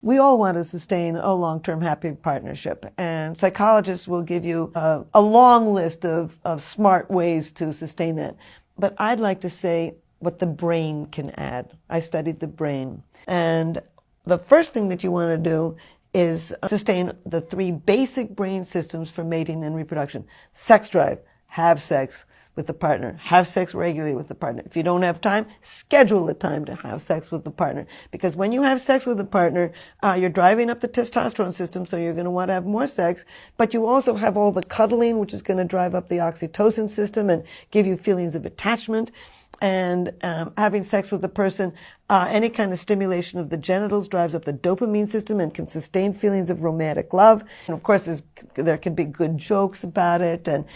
We all want to sustain a long-term happy partnership, and psychologists will give you a long list of smart ways to sustain that. But I'd like to say what the brain can add. I studied the brain. And the first thing that you want to do is sustain the 3 basic brain systems for mating and reproduction. Sex drive, have sex with the partner. Have sex regularly with the partner. If you don't have time, schedule the time to have sex with the partner. Because when you have sex with a partner, you're driving up the testosterone system, so you're going to want to have more sex. But you also have all the cuddling, which is going to drive up the oxytocin system and give you feelings of attachment. And having sex with a person, any kind of stimulation of the genitals drives up the dopamine system and can sustain feelings of romantic love. And of course, there can be good jokes about it and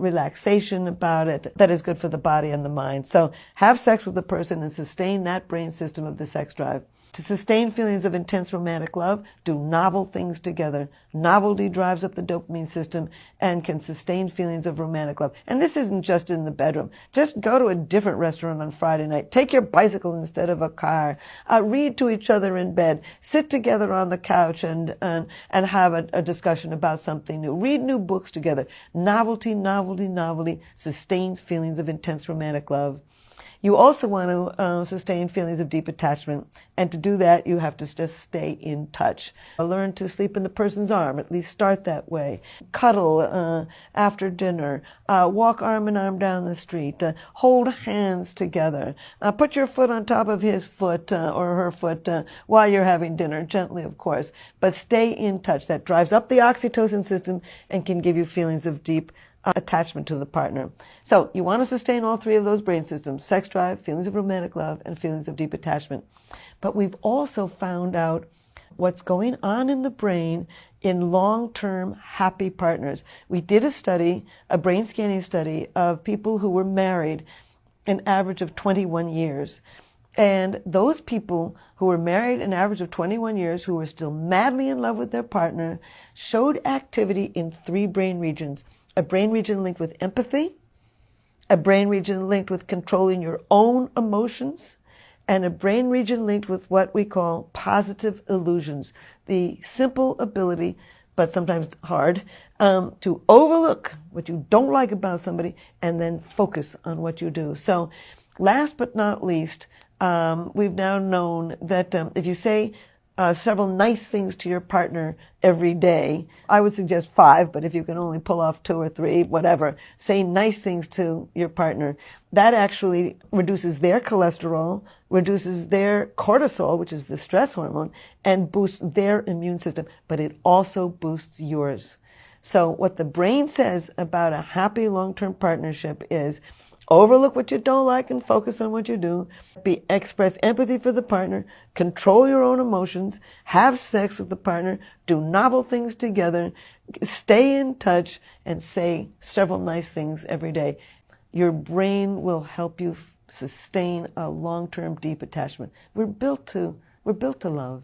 relaxation about it that is good for the body and the mind. So have sex with a person and sustain that brain system of the sex drive. To sustain feelings of intense romantic love, do novel things together. Novelty drives up the dopamine system and can sustain feelings of romantic love. And this isn't just in the bedroom. Just go to a different restaurant on Friday night. Take your bicycle instead of a car. Read to each other in bed. Sit together on the couch and have a discussion about something new. Read new books together. Novelty, novelty, novelty sustains feelings of intense romantic love. You also want to sustain feelings of deep attachment. And to do that, you have to just stay in touch. Learn to sleep in the person's arm, at least start that way. Cuddle after dinner. Walk arm in arm down the street. Hold hands together. Put your foot on top of his foot or her foot while you're having dinner, gently, of course. But stay in touch. That drives up the oxytocin system and can give you feelings of deep attachment to the partner. So you want to sustain all 3 of those brain systems: sex drive, feelings of romantic love, and feelings of deep attachment. But we've also found out what's going on in the brain in long-term happy partners. We did a study, a brain scanning study of people who were married an average of 21 years. And those people who were married an average of 21 years, who were still madly in love with their partner, showed activity in 3 brain regions. A brain region linked with empathy, a brain region linked with controlling your own emotions, and a brain region linked with what we call positive illusions, the simple ability, but sometimes hard, to overlook what you don't like about somebody and then focus on what you do. So last but not least, we've now known that if you say several nice things to your partner every day. I would suggest 5, but if you can only pull off 2 or 3, whatever, say nice things to your partner. That actually reduces their cholesterol, reduces their cortisol, which is the stress hormone, and boosts their immune system, but it also boosts yours. So what the brain says about a happy long-term partnership is overlook what you don't like and focus on what you do. Express empathy for the partner. Control your own emotions. Have sex with the partner. Do novel things together. Stay in touch and say several nice things every day. Your brain will help you sustain a long-term deep attachment. We're built to love.